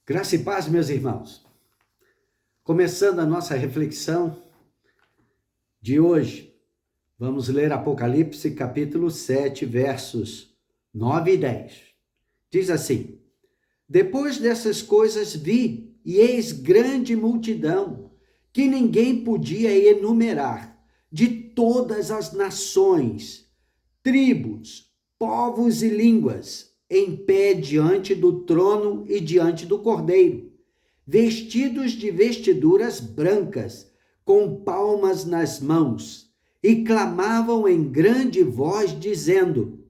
Graça e paz, meus irmãos. Começando a nossa reflexão de hoje, vamos ler Apocalipse capítulo 7, versos 9 e 10. Diz assim: Depois dessas coisas vi, e eis grande multidão, que ninguém podia enumerar, de todas as nações, tribos, povos e línguas, em pé diante do trono e diante do Cordeiro, vestidos de vestiduras brancas, com palmas nas mãos, e clamavam em grande voz, dizendo: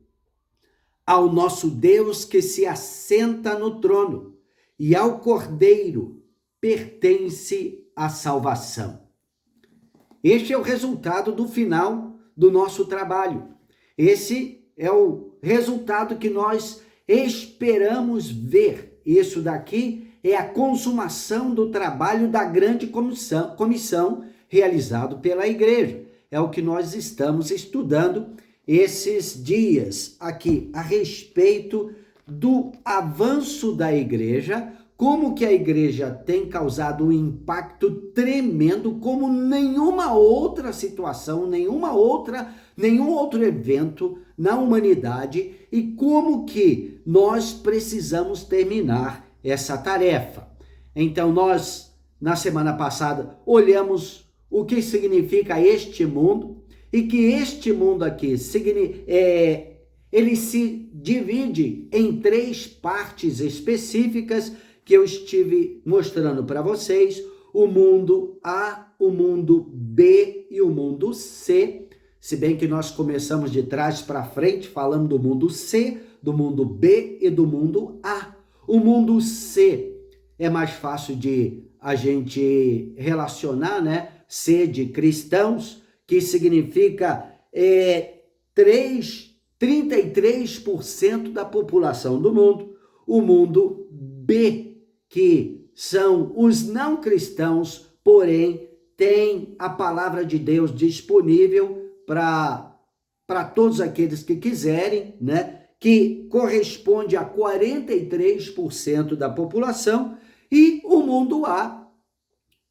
Ao nosso Deus que se assenta no trono, e ao Cordeiro pertence a salvação. Este é o resultado do final do nosso trabalho. Esse é o resultado que nós esperamos ver. Isso daqui é a consumação do trabalho da grande comissão realizado pela igreja. É o que nós estamos estudando esses dias aqui a respeito do avanço da igreja, como que a igreja tem causado um impacto tremendo como nenhuma outra situação, nenhum outro evento na humanidade, e como que nós precisamos terminar essa tarefa. Então nós, na semana passada, olhamos o que significa este mundo, e que este mundo aqui ele se divide em três partes específicas que eu estive mostrando para vocês: o mundo A, o mundo B e o mundo C. Se bem que nós começamos de trás para frente falando do mundo C, do mundo B e do mundo A. O mundo C é mais fácil de a gente relacionar, né? C de cristãos, que significa 33% da população do mundo. O mundo B, que são os não cristãos, porém tem a palavra de Deus disponível para todos aqueles que quiserem, né? Que corresponde a 43% da população. E o mundo A,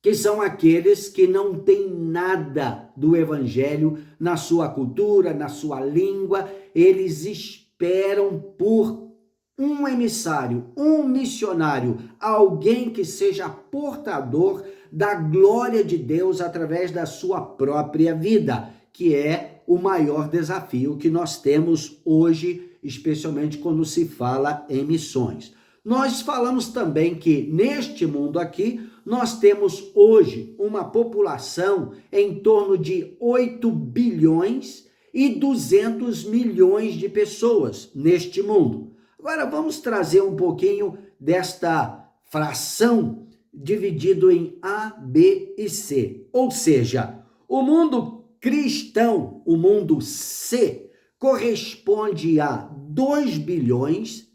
que são aqueles que não têm nada do evangelho na sua cultura, na sua língua. Eles esperam por um emissário, um missionário, alguém que seja portador da glória de Deus através da sua própria vida, que é o maior desafio que nós temos hoje, especialmente quando se fala em missões. Nós falamos também que neste mundo aqui, nós temos hoje uma população em torno de 8 bilhões e 200 milhões de pessoas neste mundo. Agora vamos trazer um pouquinho desta fração dividido em A, B e C. Ou seja, o mundo cristão, o mundo C, corresponde a 2 bilhões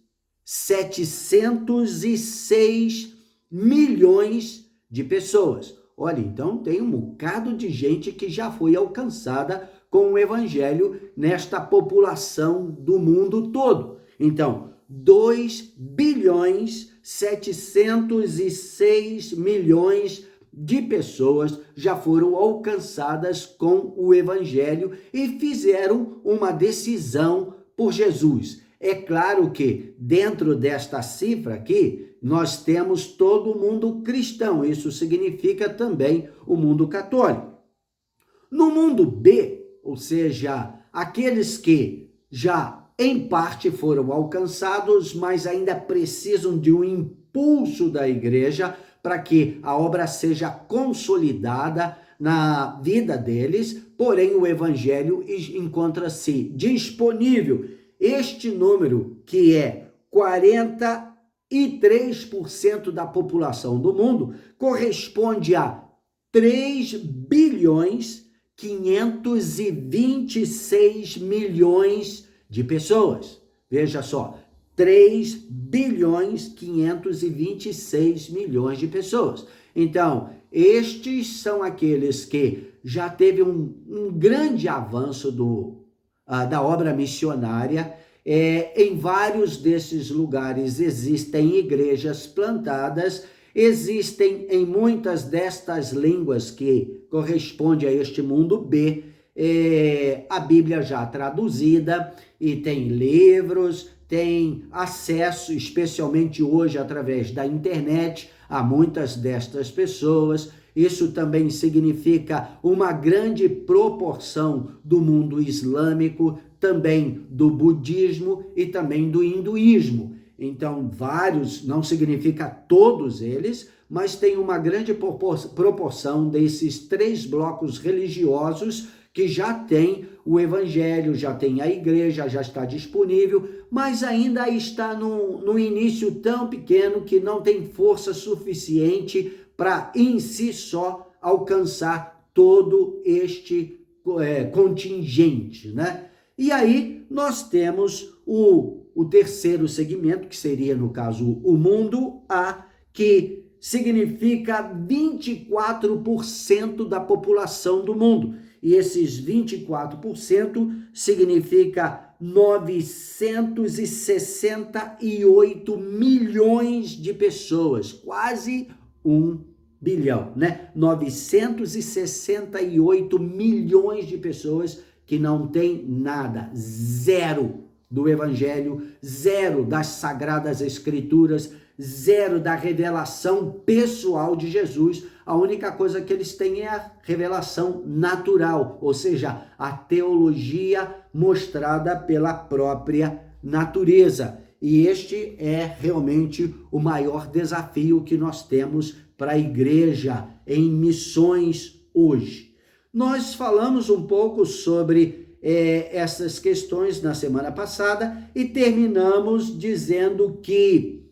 706 milhões de pessoas. Olha, então tem um bocado de gente que já foi alcançada com o evangelho nesta população do mundo todo. Então, 2 bilhões 706 milhões de pessoas já foram alcançadas com o evangelho e fizeram uma decisão por Jesus. É claro que dentro desta cifra aqui, nós temos todo o mundo cristão. Isso significa também o mundo católico. No mundo B, ou seja, aqueles que já em parte foram alcançados, mas ainda precisam de um impulso da igreja para que a obra seja consolidada na vida deles, porém o evangelho encontra-se disponível. Este número, que é 43% da população do mundo, corresponde a 3 bilhões 526 milhões de pessoas. Veja só, 3 bilhões 526 milhões de pessoas. Então, estes são aqueles que já teve um grande avanço da obra missionária, Em vários desses lugares existem igrejas plantadas, existem em muitas destas línguas que corresponde a este mundo B, a Bíblia já traduzida, e tem livros, tem acesso, especialmente hoje através da internet, a muitas destas pessoas. Isso também significa uma grande proporção do mundo islâmico, também do budismo e também do hinduísmo. Então, vários, não significa todos eles, mas tem uma grande proporção desses 3 blocos religiosos que já tem o evangelho, já tem a igreja, já está disponível, mas ainda está no início tão pequeno que não tem força suficiente para em si só alcançar todo este contingente, né? E aí nós temos o terceiro segmento, que seria, no caso, o mundo A, que significa 24% da população do mundo. E esses 24% significa 968 milhões de pessoas, quase 1 bilhão, né? 968 milhões de pessoas que não tem nada, zero do evangelho, zero das sagradas escrituras, zero da revelação pessoal de Jesus. A única coisa que eles têm é a revelação natural, ou seja, a teologia mostrada pela própria natureza. E este é realmente o maior desafio que nós temos para a igreja em missões hoje. Nós falamos um pouco sobre essas questões na semana passada e terminamos dizendo que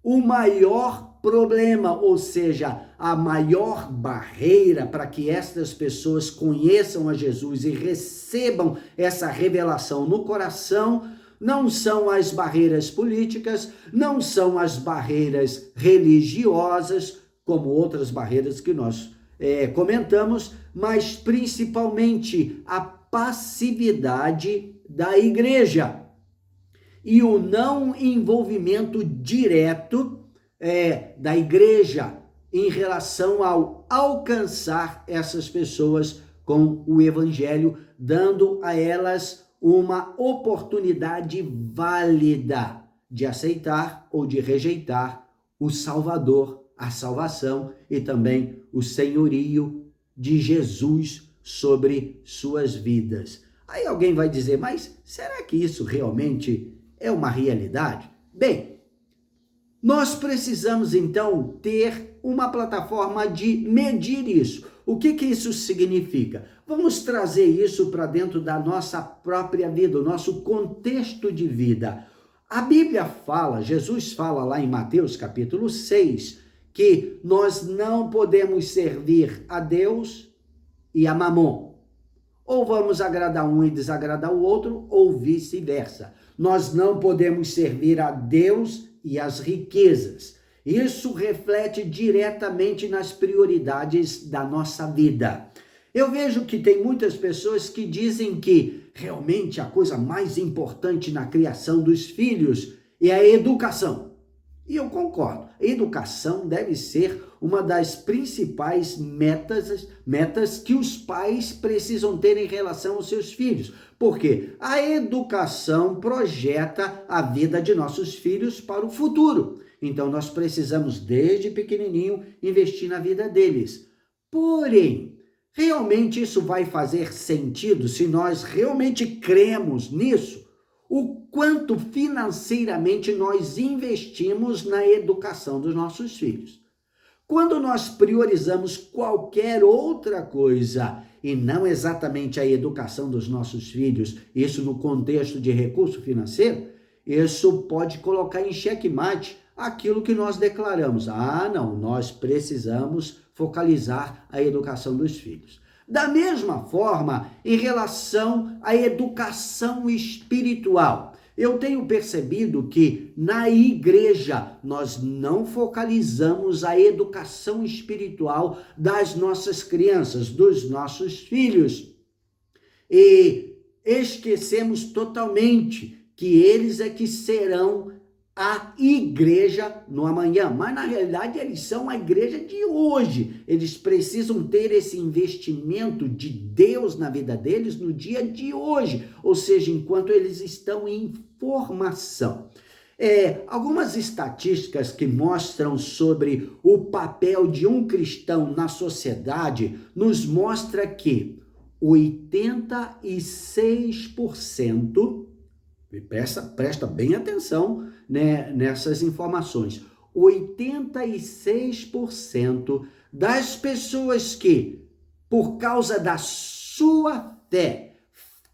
o maior problema, ou seja, a maior barreira para que estas pessoas conheçam a Jesus e recebam essa revelação no coração, não são as barreiras políticas, não são as barreiras religiosas, como outras barreiras que nós comentamos, mas principalmente a passividade da igreja e o não envolvimento direto da igreja em relação ao alcançar essas pessoas com o evangelho, dando a elas uma oportunidade válida de aceitar ou de rejeitar o Salvador, a salvação e também o senhorio de Jesus sobre suas vidas. Aí alguém vai dizer, mas será que isso realmente é uma realidade? Bem, nós precisamos então ter uma plataforma de medir isso. O que isso significa? Vamos trazer isso para dentro da nossa própria vida, o nosso contexto de vida. A Bíblia fala, Jesus fala lá em Mateus capítulo 6, que nós não podemos servir a Deus e a Mamon. Ou vamos agradar um e desagradar o outro, ou vice-versa. Nós não podemos servir a Deus e as riquezas. Isso reflete diretamente nas prioridades da nossa vida. Eu vejo que tem muitas pessoas que dizem que realmente a coisa mais importante na criação dos filhos é a educação. E eu concordo, a educação deve ser uma das principais metas que os pais precisam ter em relação aos seus filhos. Porque a educação projeta a vida de nossos filhos para o futuro. Então nós precisamos, desde pequenininho, investir na vida deles. Porém, realmente isso vai fazer sentido se nós realmente cremos nisso? O quanto financeiramente nós investimos na educação dos nossos filhos. Quando nós priorizamos qualquer outra coisa e não exatamente a educação dos nossos filhos, isso no contexto de recurso financeiro, isso pode colocar em xeque-mate aquilo que nós declaramos. Não, nós precisamos focalizar a educação dos filhos. Da mesma forma, em relação à educação espiritual, eu tenho percebido que na igreja nós não focalizamos a educação espiritual das nossas crianças, dos nossos filhos. E esquecemos totalmente que eles é que serão a igreja no amanhã, mas na realidade eles são a igreja de hoje. Eles precisam ter esse investimento de Deus na vida deles no dia de hoje, ou seja, enquanto eles estão em formação. Algumas estatísticas que mostram sobre o papel de um cristão na sociedade nos mostra que 86%, presta bem atenção, né, nessas informações, 86% das pessoas que, por causa da sua fé,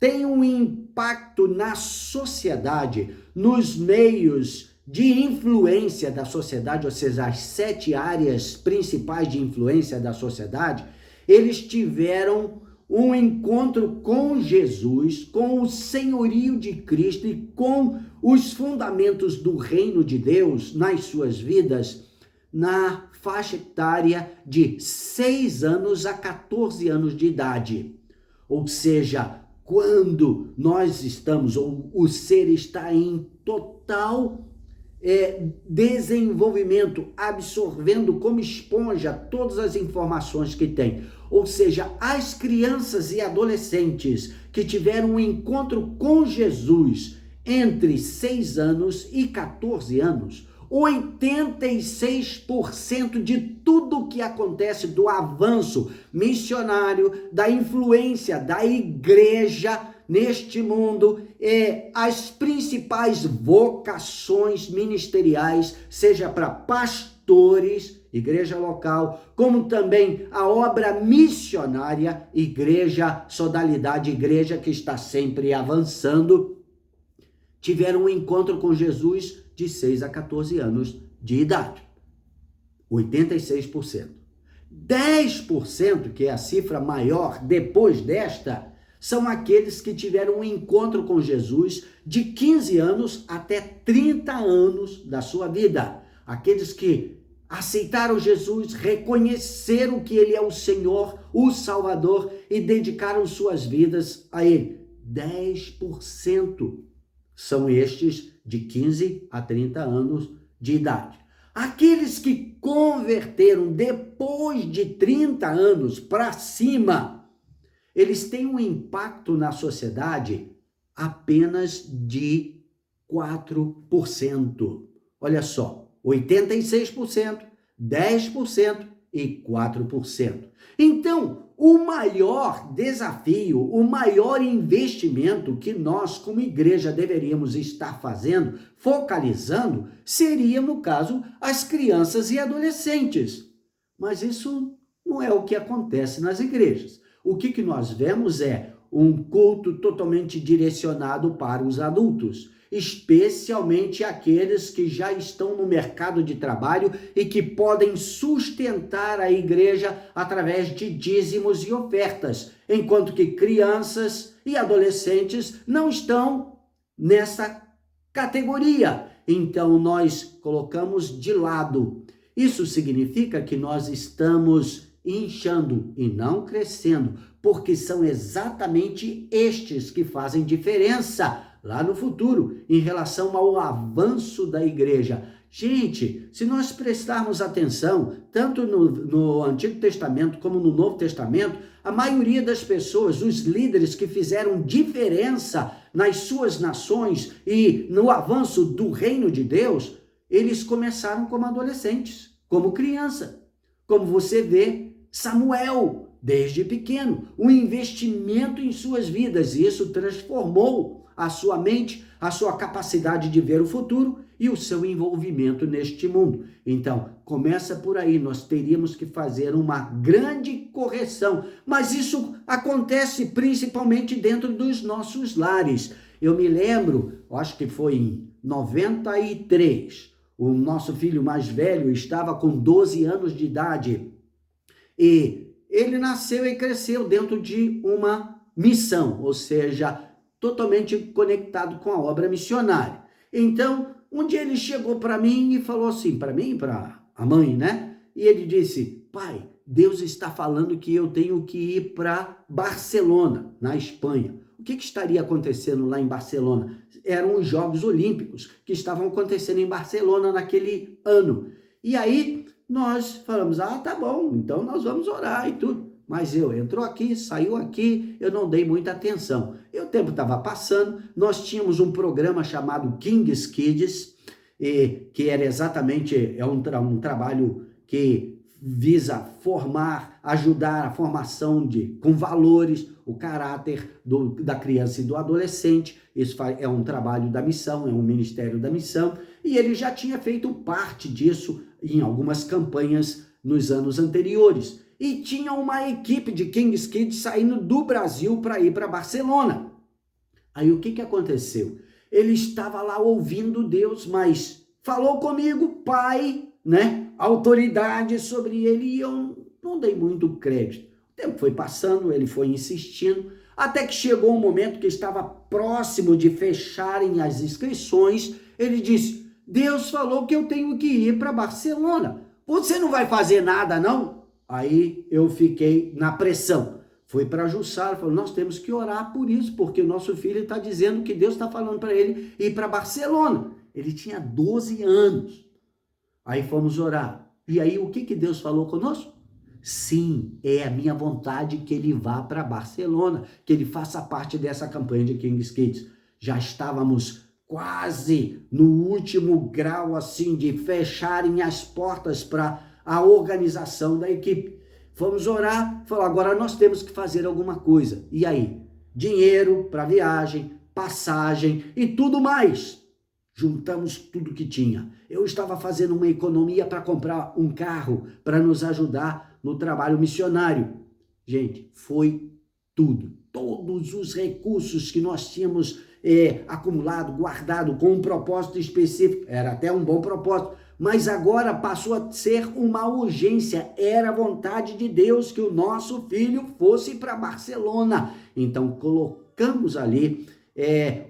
têm um impacto na sociedade, nos meios de influência da sociedade, ou seja, as 7 áreas principais de influência da sociedade, eles tiveram um encontro com Jesus, com o senhorio de Cristo e com os fundamentos do reino de Deus nas suas vidas, na faixa etária de 6 anos a 14 anos de idade. Ou seja, quando nós estamos, ou o ser está em total desenvolvimento, absorvendo como esponja todas as informações que tem. Ou seja, as crianças e adolescentes que tiveram um encontro com Jesus entre 6 anos e 14 anos, 86% de tudo que acontece do avanço missionário, da influência da igreja neste mundo, as principais vocações ministeriais, seja para pastores, igreja local, como também a obra missionária, igreja, sodalidade, igreja que está sempre avançando, tiveram um encontro com Jesus de 6 a 14 anos de idade. 86%. 10%, que é a cifra maior depois desta, são aqueles que tiveram um encontro com Jesus de 15 anos até 30 anos da sua vida. Aqueles que aceitaram Jesus, reconheceram que Ele é o Senhor, o Salvador e dedicaram suas vidas a Ele. 10% são estes de 15 a 30 anos de idade. Aqueles que converteram depois de 30 anos para cima, eles têm um impacto na sociedade apenas de 4%. Olha só, 86%, 10% e 4%. Então, o maior desafio, o maior investimento que nós, como igreja, deveríamos estar fazendo, focalizando, seria, no caso, as crianças e adolescentes. Mas isso não é o que acontece nas igrejas. O que nós vemos é um culto totalmente direcionado para os adultos, especialmente aqueles que já estão no mercado de trabalho e que podem sustentar a igreja através de dízimos e ofertas, enquanto que crianças e adolescentes não estão nessa categoria. Então nós colocamos de lado. Isso significa que nós estamos inchando e não crescendo, porque são exatamente estes que fazem diferença lá no futuro, em relação ao avanço da igreja. Gente, se nós prestarmos atenção, tanto no Antigo Testamento como no Novo Testamento, a maioria das pessoas, os líderes que fizeram diferença nas suas nações e no avanço do reino de Deus, eles começaram como adolescentes, como criança. Como você vê, Samuel, desde pequeno, um investimento em suas vidas, e isso transformou a sua mente, a sua capacidade de ver o futuro e o seu envolvimento neste mundo. Então, começa por aí, nós teríamos que fazer uma grande correção, mas isso acontece principalmente dentro dos nossos lares. Eu me lembro, acho que foi em 93, o nosso filho mais velho estava com 12 anos de idade e ele nasceu e cresceu dentro de uma missão, ou seja, totalmente conectado com a obra missionária. Então, um dia ele chegou para mim e falou assim, para mim, para a mãe, né? E ele disse, pai, Deus está falando que eu tenho que ir para Barcelona, na Espanha. o que estaria acontecendo lá em Barcelona? Eram os Jogos Olímpicos que estavam acontecendo em Barcelona naquele ano. E aí nós falamos, tá bom, então nós vamos orar e tudo. Mas entrou aqui, saiu aqui, eu não dei muita atenção. E o tempo estava passando, nós tínhamos um programa chamado King's Kids, que era exatamente um trabalho que visa formar, ajudar a formação com valores, o caráter da criança e do adolescente. Isso é um trabalho da missão, é um ministério da missão, e ele já tinha feito parte disso em algumas campanhas nos anos anteriores. E tinha uma equipe de King's Kids saindo do Brasil para ir para Barcelona. Aí o que aconteceu? Ele estava lá ouvindo Deus, mas falou comigo, pai, né? Autoridade sobre ele, e eu não dei muito crédito. O tempo foi passando, ele foi insistindo, até que chegou um momento que estava próximo de fecharem as inscrições. Ele disse, Deus falou que eu tenho que ir para Barcelona. Você não vai fazer nada, não? Aí eu fiquei na pressão. Fui para Jussara, falou, nós temos que orar por isso, porque o nosso filho está dizendo que Deus está falando para ele ir para Barcelona. Ele tinha 12 anos. Aí fomos orar. E aí o que Deus falou conosco? Sim, é a minha vontade que ele vá para Barcelona, que ele faça parte dessa campanha de King's Kids. Já estávamos quase no último grau, assim, de fecharem as portas para a organização da equipe. Fomos orar, falou, agora nós temos que fazer alguma coisa. E aí? Dinheiro para viagem, passagem e tudo mais. Juntamos tudo que tinha. Eu estava fazendo uma economia para comprar um carro para nos ajudar no trabalho missionário. Gente, foi tudo. Todos os recursos que nós tínhamos acumulado, guardado com um propósito específico. Era até um bom propósito, mas agora passou a ser uma urgência. Era a vontade de Deus que o nosso filho fosse para Barcelona. Então colocamos ali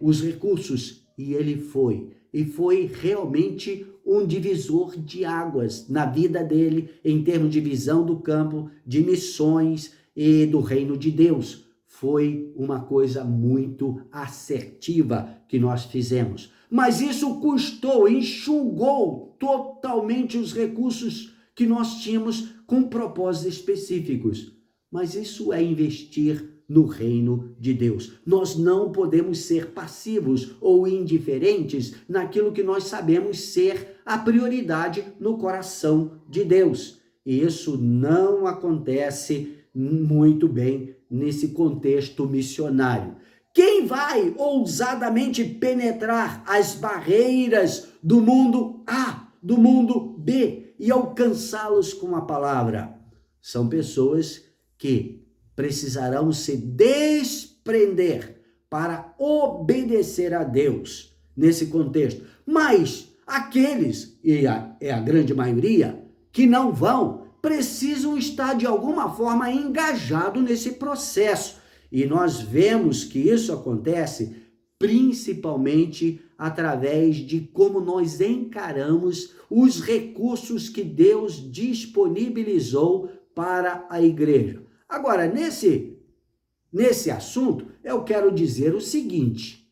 os recursos e ele foi. E foi realmente um divisor de águas na vida dele, em termos de visão do campo, de missões e do reino de Deus. Foi uma coisa muito assertiva que nós fizemos. Mas isso custou, enxugou totalmente os recursos que nós tínhamos com propósitos específicos. Mas isso é investir no reino de Deus. Nós não podemos ser passivos ou indiferentes naquilo que nós sabemos ser a prioridade no coração de Deus. E isso não acontece muito bem nesse contexto missionário. Quem vai ousadamente penetrar as barreiras do mundo A, do mundo B e alcançá-los com a palavra? São pessoas que precisarão se desprender para obedecer a Deus nesse contexto. Mas aqueles, e é a grande maioria, que não vão, precisam estar de alguma forma engajados nesse processo. E nós vemos que isso acontece principalmente através de como nós encaramos os recursos que Deus disponibilizou para a igreja. Agora, nesse assunto, eu quero dizer o seguinte: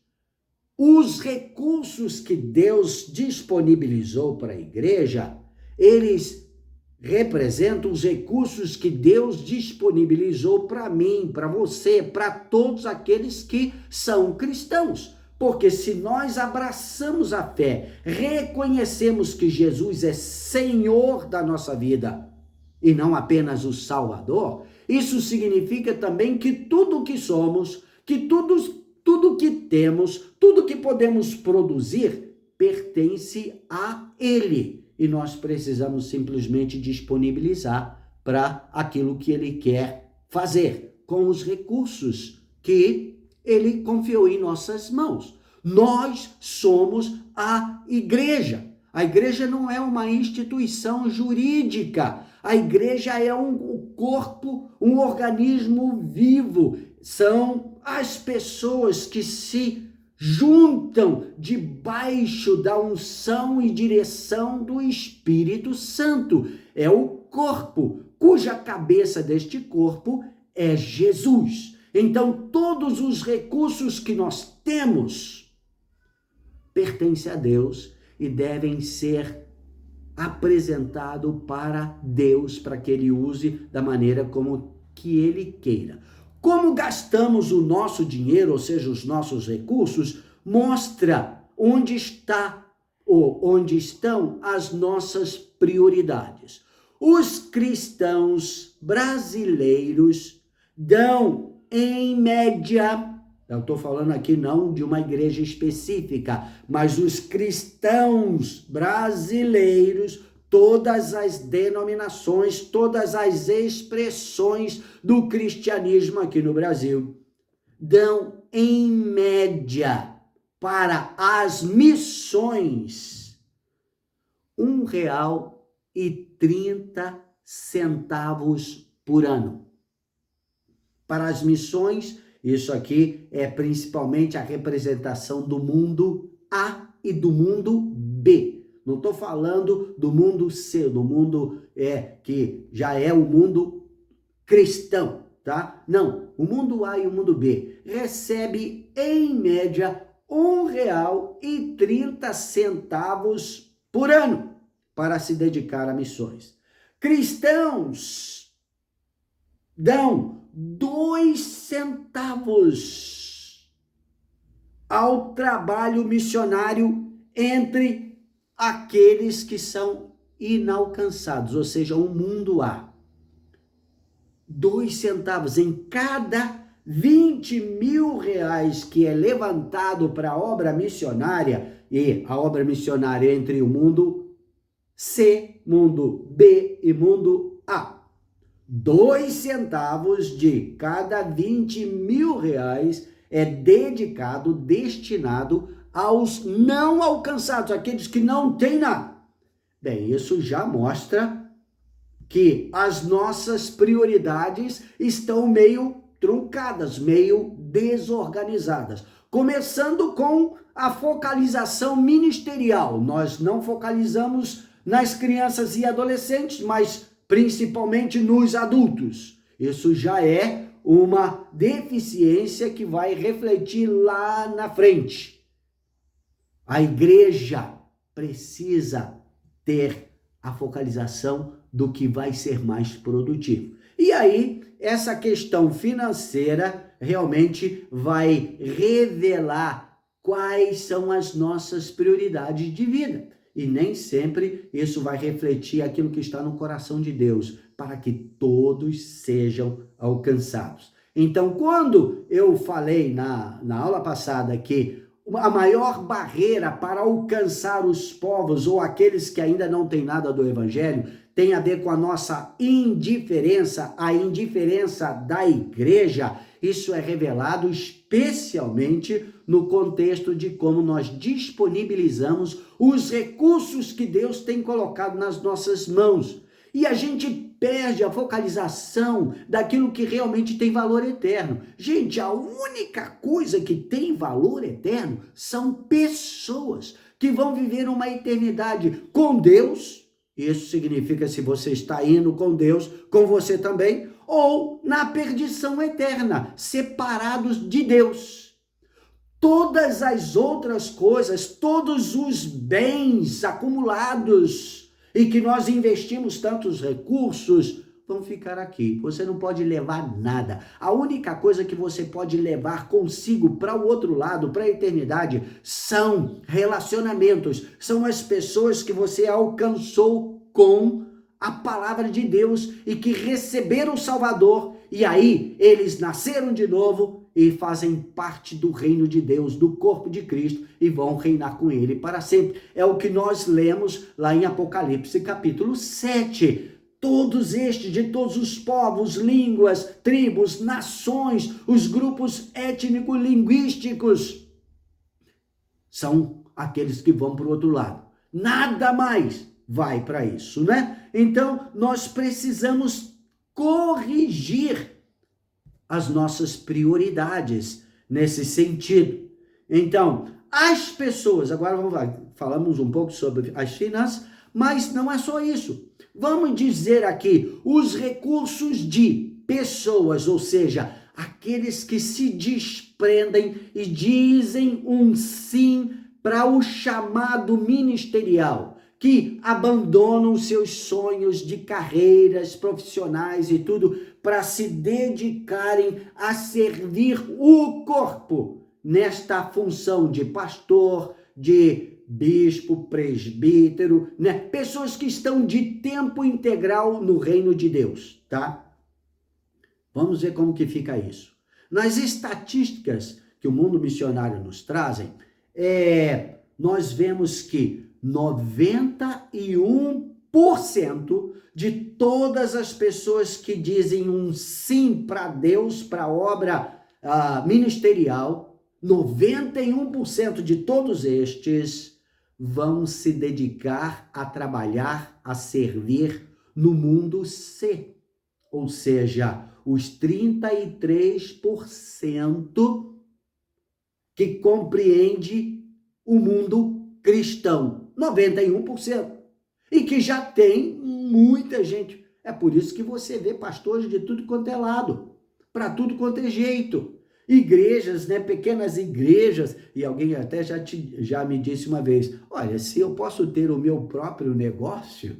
os recursos que Deus disponibilizou para a igreja, eles representam os recursos que Deus disponibilizou para mim, para você, para todos aqueles que são cristãos. Porque se nós abraçamos a fé, reconhecemos que Jesus é Senhor da nossa vida e não apenas o Salvador, isso significa também que tudo que somos, que tudo que temos, tudo que podemos produzir, pertence a Ele. E nós precisamos simplesmente disponibilizar para aquilo que Ele quer fazer, com os recursos que Ele confiou em nossas mãos. Nós somos a igreja. A igreja não é uma instituição jurídica. A igreja é um corpo, um organismo vivo. São as pessoas que se juntam debaixo da unção e direção do Espírito Santo. É o corpo, cuja cabeça deste corpo é Jesus. Então, todos os recursos que nós temos pertencem a Deus e devem ser apresentados para Deus, para que Ele use da maneira como que Ele queira. Como gastamos o nosso dinheiro, ou seja, os nossos recursos, mostra onde está ou onde estão as nossas prioridades. Os cristãos brasileiros dão, em média, eu estou falando aqui não de uma igreja específica, mas os cristãos brasileiros, todas as denominações, todas as expressões do cristianismo aqui no Brasil, dão, em média, para as missões, R$1,30 por ano. Para as missões, isso aqui é principalmente a representação do mundo A e do mundo B. Não estou falando do mundo C, do mundo que já é o mundo cristão, tá? Não, o mundo A e o mundo B recebe, em média, R$1,30 por ano para se dedicar a missões. Cristãos dão 2 centavos ao trabalho missionário entre aqueles que são inalcançados, ou seja, o mundo A. 2 centavos em cada R$20.000 que é levantado para a obra missionária, e a obra missionária entre o mundo C, mundo B e mundo A. 2 centavos de cada R$20.000 é destinado aos não alcançados, aqueles que não têm nada. Bem, isso já mostra que as nossas prioridades estão meio truncadas, meio desorganizadas. Começando com a focalização ministerial. Nós não focalizamos nas crianças e adolescentes, mas principalmente nos adultos. Isso já é uma deficiência que vai refletir lá na frente. A igreja precisa ter a focalização do que vai ser mais produtivo. E aí, essa questão financeira realmente vai revelar quais são as nossas prioridades de vida. E nem sempre isso vai refletir aquilo que está no coração de Deus, para que todos sejam alcançados. Então, quando eu falei na aula passada que a maior barreira para alcançar os povos ou aqueles que ainda não têm nada do evangelho tem a ver com a nossa indiferença, a indiferença da igreja, isso é revelado especialmente no contexto de como nós disponibilizamos os recursos que Deus tem colocado nas nossas mãos. E a gente perde a focalização daquilo que realmente tem valor eterno. Gente, a única coisa que tem valor eterno são pessoas que vão viver uma eternidade com Deus. Isso significa, se você está indo com Deus, com você também, ou na perdição eterna, separados de Deus. Todas as outras coisas, todos os bens acumulados e que nós investimos tantos recursos, vão ficar aqui. Você não pode levar nada. A única coisa que você pode levar consigo para o outro lado, para a eternidade, são relacionamentos. São as pessoas que você alcançou com a palavra de Deus e que receberam o Salvador. E aí, eles nasceram de novo e fazem parte do reino de Deus, do corpo de Cristo, e vão reinar com Ele para sempre. É o que nós lemos lá em Apocalipse, capítulo 7. Todos estes, de todos os povos, línguas, tribos, nações, os grupos étnico-linguísticos, são aqueles que vão para o outro lado. Nada mais vai para isso, né? Então, nós precisamos corrigir as nossas prioridades nesse sentido. Então, as pessoas, agora vamos lá, falamos um pouco sobre as finanças, mas não é só isso. Vamos dizer aqui, os recursos de pessoas, ou seja, aqueles que se desprendem e dizem um sim para o chamado ministerial, que abandonam seus sonhos de carreiras profissionais e tudo para se dedicarem a servir o corpo nesta função de pastor, de bispo, presbítero, né? Pessoas que estão de tempo integral no reino de Deus, tá? Vamos ver como que fica isso. Nas estatísticas que o mundo missionário nos trazem, nós vemos que 91% de todas as pessoas que dizem um sim para Deus, para a obra ministerial, 91% de todos estes vão se dedicar a trabalhar, a servir no mundo C, ou seja, os 33% que compreende o mundo cristão, 91%, e que já tem muita gente. É por isso que você vê pastores de tudo quanto é lado, para tudo quanto é jeito. Igrejas, né, pequenas igrejas, e alguém até já me disse uma vez, olha, se eu posso ter o meu próprio negócio,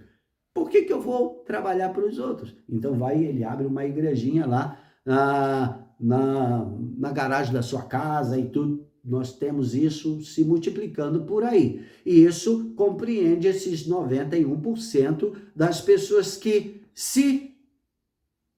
por que eu vou trabalhar para os outros? Então ele abre uma igrejinha lá na garagem da sua casa e tudo. Nós temos isso se multiplicando por aí. E isso compreende esses 91% das pessoas que se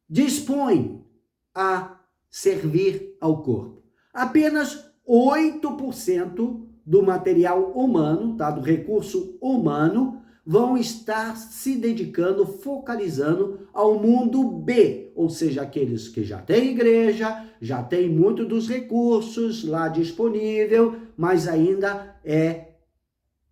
dispõem a servir ao corpo. Apenas 8% do material humano, tá, do recurso humano, vão estar se dedicando, focalizando ao mundo B, ou seja, aqueles que já têm igreja, já têm muito dos recursos lá disponível, mas ainda é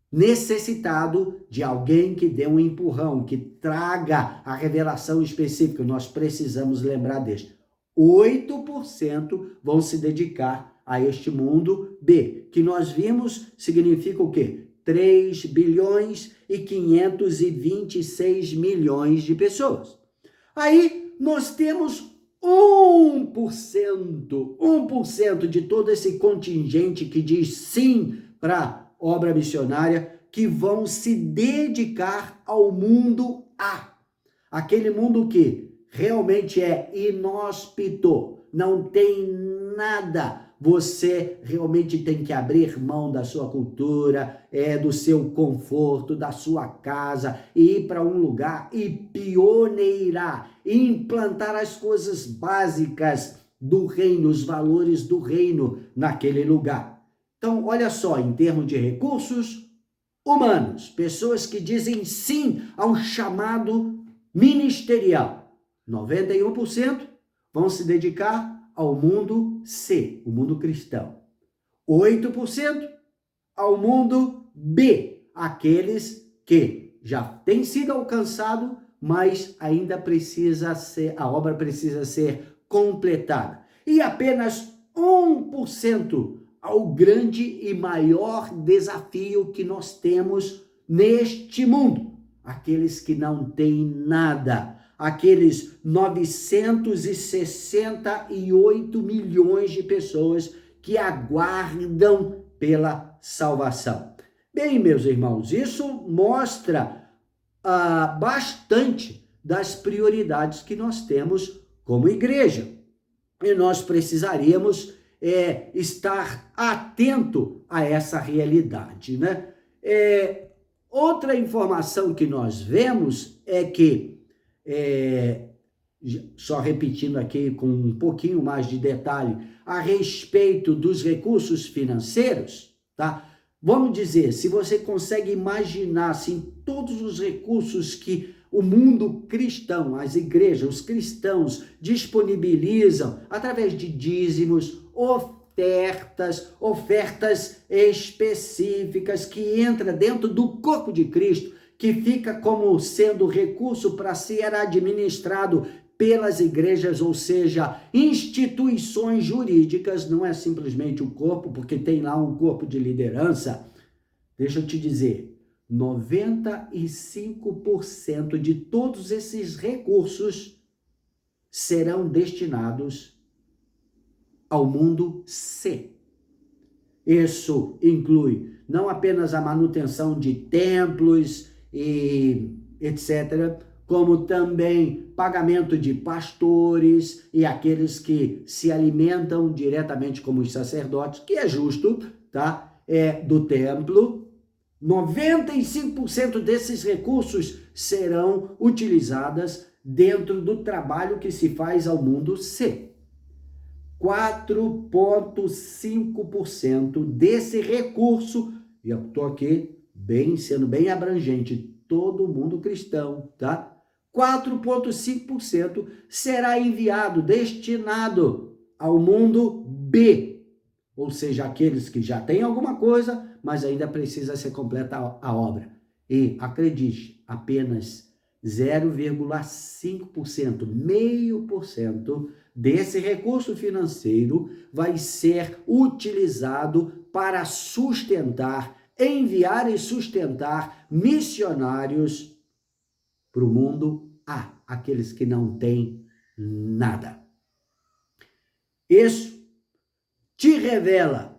necessitado de alguém que dê um empurrão, que traga a revelação específica. Nós precisamos lembrar deste. 8% vão se dedicar a este mundo B, que nós vimos significa o quê? 3 bilhões e 526 milhões de pessoas. Aí nós temos 1% de todo esse contingente que diz sim para obra missionária, que vão se dedicar ao mundo A. Aquele mundo que realmente é inóspito, não tem nada. Você realmente tem que abrir mão da sua cultura, do seu conforto, da sua casa, e ir para um lugar e pioneirar, implantar as coisas básicas do reino, os valores do reino naquele lugar. Então, olha só, em termos de recursos humanos, pessoas que dizem sim ao chamado ministerial, 91% vão se dedicar ao mundo C, o mundo cristão. 8% ao mundo B, aqueles que já têm sido alcançados, mas ainda a obra precisa ser completada. E apenas 1% ao grande e maior desafio que nós temos neste mundo, aqueles que não têm nada, aqueles 968 milhões de pessoas que aguardam pela salvação. Bem, meus irmãos, isso mostra bastante das prioridades que nós temos como igreja. E nós precisaríamos estar atento a essa realidade, né? Outra informação que nós vemos é que, só repetindo aqui com um pouquinho mais de detalhe, a respeito dos recursos financeiros, tá? Vamos dizer, se você consegue imaginar, assim, todos os recursos que o mundo cristão, as igrejas, os cristãos disponibilizam através de dízimos, ofertas específicas que entra dentro do corpo de Cristo, que fica como sendo recurso para ser administrado pelas igrejas, ou seja, instituições jurídicas, não é simplesmente o corpo, porque tem lá um corpo de liderança. Deixa eu te dizer, 95% de todos esses recursos serão destinados ao mundo C. Isso inclui não apenas a manutenção de templos e etc., como também pagamento de pastores e aqueles que se alimentam diretamente como os sacerdotes, que é justo, tá? Do templo. 95% desses recursos serão utilizados dentro do trabalho que se faz ao mundo C. 4,5% desse recurso, e eu estou aqui sendo bem abrangente, todo mundo cristão, tá? 4,5% será enviado, destinado ao mundo B, ou seja, aqueles que já têm alguma coisa, mas ainda precisa ser completa a obra. E, acredite, apenas 0,5%, 0,5% desse recurso financeiro vai ser utilizado para sustentar, enviar e sustentar missionários para o mundo A, aqueles que não têm nada. Isso te revela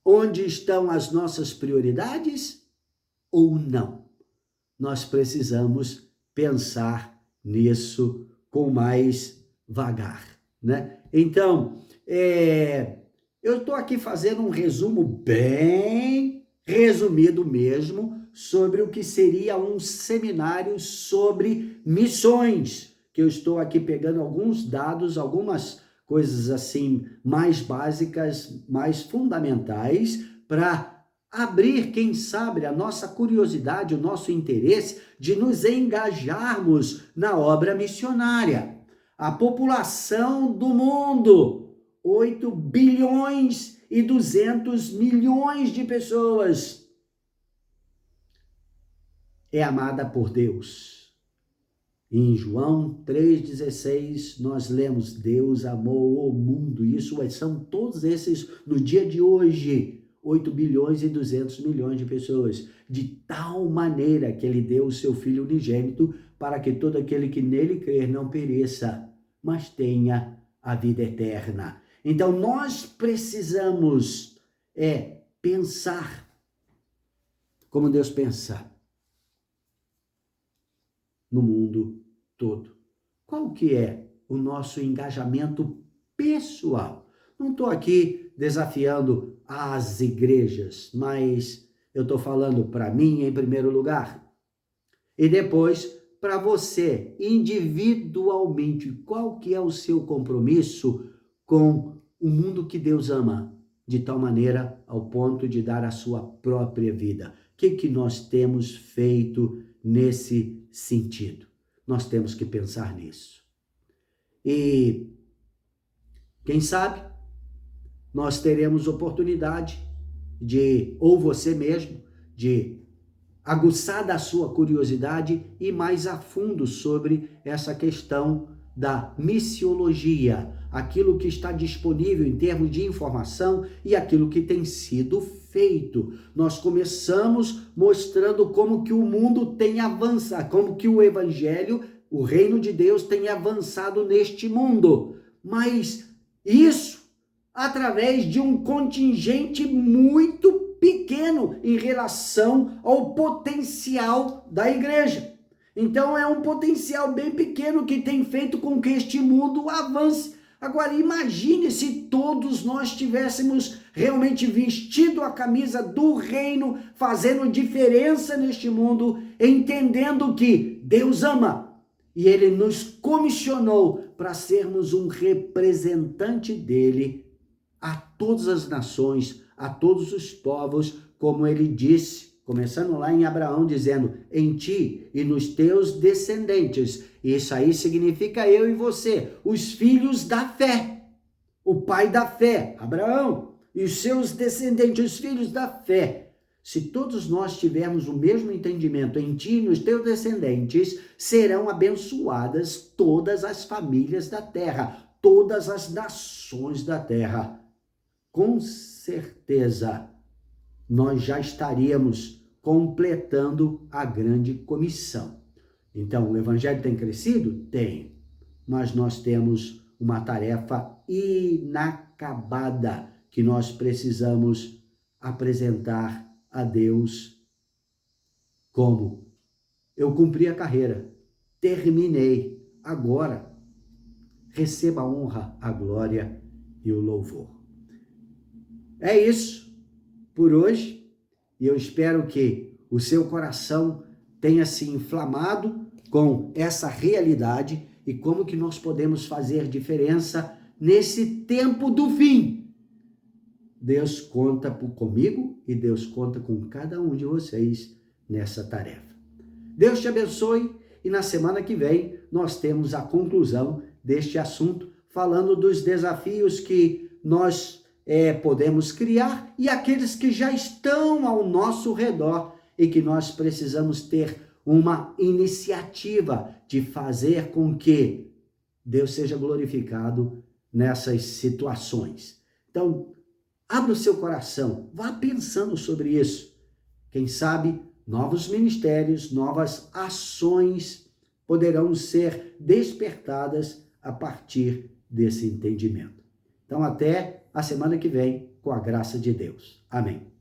onde estão as nossas prioridades ou não. Nós precisamos pensar nisso com mais vagar, né? Então, eu estou aqui fazendo um resumo bem resumido mesmo sobre o que seria um seminário sobre missões, que eu estou aqui pegando alguns dados, algumas coisas assim mais básicas, mais fundamentais, para abrir, quem sabe, a nossa curiosidade, o nosso interesse de nos engajarmos na obra missionária. A população do mundo, 8 bilhões e 200 milhões de pessoas, é amada por Deus. Em João 3,16, nós lemos, Deus amou o mundo. Isso são todos esses, no dia de hoje, 8 bilhões e 200 milhões de pessoas, de tal maneira que ele deu o seu Filho unigênito para que todo aquele que nele crer não pereça, mas tenha a vida eterna. Então, nós precisamos pensar como Deus pensa no mundo todo. Qual que é o nosso engajamento pessoal? Não estou aqui desafiando as igrejas, mas eu estou falando para mim em primeiro lugar. E depois, para você, individualmente, qual que é o seu compromisso com o mundo que Deus ama, de tal maneira ao ponto de dar a sua própria vida? O que nós temos feito nesse sentido? Nós temos que pensar nisso. E, quem sabe, nós teremos oportunidade de, ou você mesmo, de aguçar da sua curiosidade e mais a fundo sobre essa questão da missiologia, aquilo que está disponível em termos de informação e aquilo que tem sido feito. Nós começamos mostrando como que o mundo tem avançado, como que o evangelho, o reino de Deus tem avançado neste mundo. Mas isso através de um contingente muito pequeno em relação ao potencial da igreja. Então é um potencial bem pequeno que tem feito com que este mundo avance. Agora imagine se todos nós tivéssemos realmente vestido a camisa do reino, fazendo diferença neste mundo, entendendo que Deus ama e Ele nos comissionou para sermos um representante dele a todas as nações, a todos os povos, como ele disse, começando lá em Abraão, dizendo, em ti e nos teus descendentes. Isso aí significa eu e você, os filhos da fé, o pai da fé, Abraão, e os seus descendentes, os filhos da fé. Se todos nós tivermos o mesmo entendimento, em ti e nos teus descendentes, serão abençoadas todas as famílias da terra, todas as nações da terra. Com certeza, nós já estaríamos completando a grande comissão. Então, o evangelho tem crescido? Tem. Mas nós temos uma tarefa inacabada que nós precisamos apresentar a Deus como: eu cumpri a carreira, terminei, agora receba a honra, a glória e o louvor. É isso por hoje, e eu espero que o seu coração tenha se inflamado com essa realidade e como que nós podemos fazer diferença nesse tempo do fim. Deus conta comigo e Deus conta com cada um de vocês nessa tarefa. Deus te abençoe e na semana que vem nós temos a conclusão deste assunto, falando dos desafios que nós podemos criar e aqueles que já estão ao nosso redor e que nós precisamos ter uma iniciativa de fazer com que Deus seja glorificado nessas situações. Então, abra o seu coração, vá pensando sobre isso. Quem sabe novos ministérios, novas ações poderão ser despertadas a partir desse entendimento. Então, até a semana que vem, com a graça de Deus. Amém.